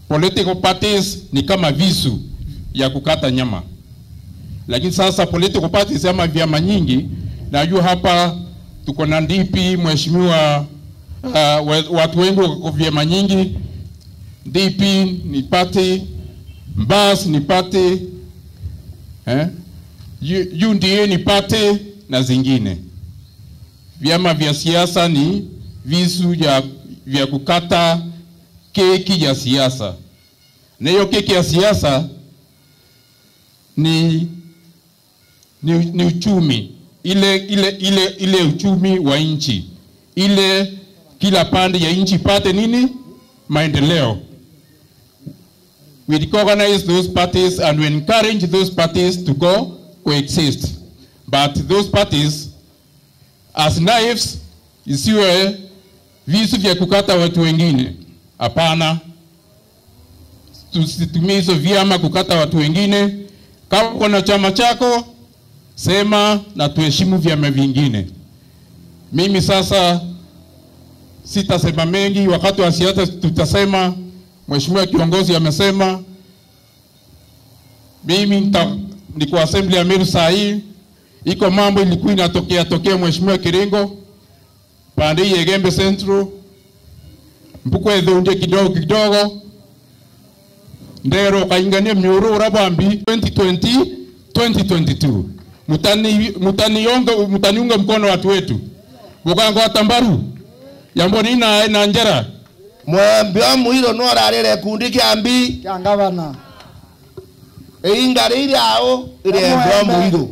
political parties ni kama visu ya kukata nyama. Lakini sasa political parties ama vyama nyingi, najua hapa tuko na DP, mheshimiwa, watu wengi wa vyama nyingi. DP ni party, Mbas ni party, UNDA ni party na zingine. Vyama vya siasa ni visu vya kukata keki ya siasa. Na hiyo keki ya siasa ni uchumi. Ile uchumi wa nchi. Ile kila pande ya nchi pate nini? Maendeleo. We recognize those parties and we encourage those parties to coexist. But those parties as knives isiwe visu vya kukata watu wengine. Hapana. Tusitumie hizo vyama kukata watu wengine. Kama kuna chama chako, sema na tuheshimu vyama vingine. Mimi sasa sitasema mengi. Wakati wa siasa tutasema, mheshimiwa kiongozi amesema. Mimi niko assembly ya Meru saa hii. Iko mambo ilikuwa inatokea mheshimiwa Kiringo. Pande ya Gembe Central. Mpuko edonje kidogo. Ndero kaingania mnyoro urabambi 2022. Mutaniunga mkono watu wetu. Bukango atambaru. Yambo nina na njera. Mwambia muhiro no ararere kundi kiambi kiangavana. Ingari yao ile muhiro.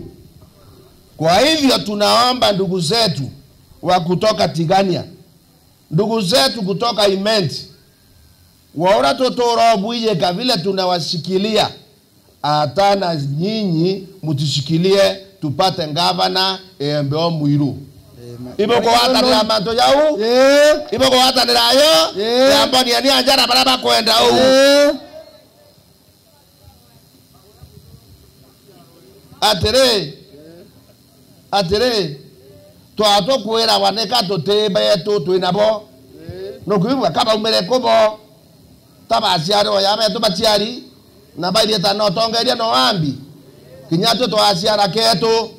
Kwa hivyo tunaomba ndugu zetu wa kutoka Tigania, ndugu zetu kutoka Imenti, waora totoro buije kavile tunawashikilia, atana nyinyi mutishikilie tupate ngavana Mbeo Muiru. Ibo kwa hata ni amanto yao, ibo kwa hata ni rayo, yambo ni anjara baraba kwenda au. Atere twato kwera waneka totebe to inabo no kuibu kaba umere kobo tabasiaro yame to bachiari na baidi ta no tongeria no ambi kinyato to asiara keto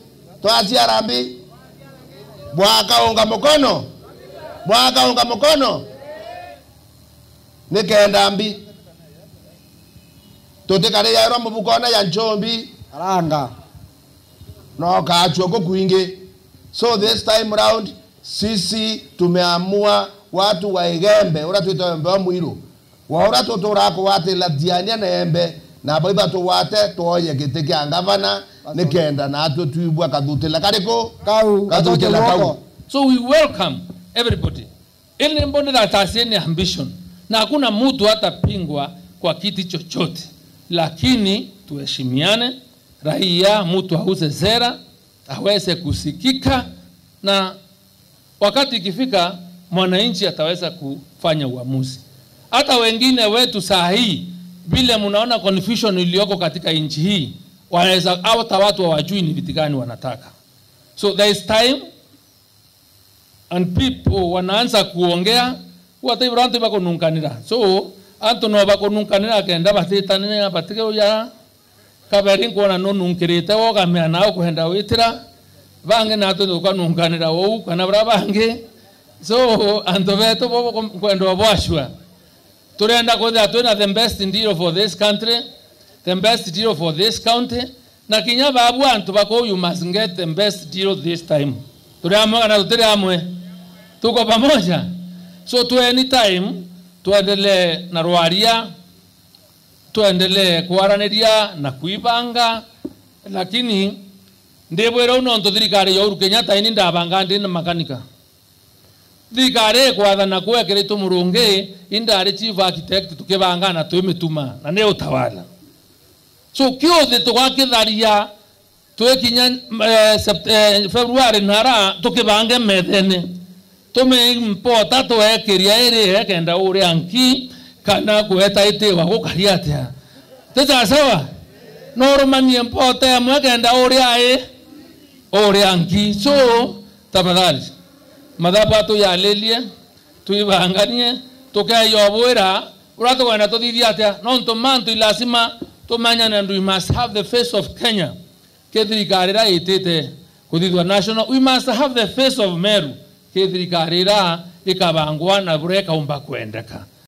to asiara ambi bwaka unga mkono nikenda ambi tote kare ya rombo bukona ya Njombi aranga no kaachoko kuinge. So this time round sisi tumeamua watu wa Igembe ora tuito Mbeo Muiru waora totorako wate la diania na Embe na baiba to wate toye giteke angavana nikenda na ato tuibwa kadutela kareko kadutela kau. So we welcome everybody. Ile mbona datasieni ambition na hakuna mtu hata pingwa kwa kiti chochote, lakini tuheshimiane. Raia mtu auze zera aweze kusikika, na wakati ikifika mwananchi ataweza kufanya uamuzi. Hata wengine wetu saa hii vile mnaona confusion iliyoko katika nchi hii, wanaweza hata watu hawajui ni vitu gani wanataka. So there is time and people wanaanza kuongea watu ibranto bako nunkanira. So anto no bako nunkanira kenda batitane batike ya kabari ngona no nunkirite wo kamya nawo kuhenda witira bange nato ko nunkanira wo kana brabange. So anto beto bo kwendo bwashwa turenda ko that the best deal for this country, the best deal for this county, na kinya babu anto bako you must get the best deal this time. Turamo na turamwe tuko pamoja. So to any time tuendelee na Rwaria, tuendelee kuaraniria na kuibanga, lakini ndebwera uno ntothirikari ya Uhuru Kenyatta ini ndabanga ndi na makanika. Thirikari kwathana kwekere tumurunge indari chief architect tukibanga na twimituma na ne utawala. So kiothe tugakitharia twekinya February nara tukibange methene tume impota twekiria iri kenda uri anki kana kueta itewa gukaria atia teta sawa no romani impota mwekenda uri ai uri anki. So tafadhali madhabato ya lelie tuibanganie tukayobwera urato wana to didiatia non to manto ilasima to manyana, and we must have the face of Kenya. Kedri karira itete kudidwa national, we must have the face of Meru. Kedri karira ikabangwa na bureka umba kuendeka.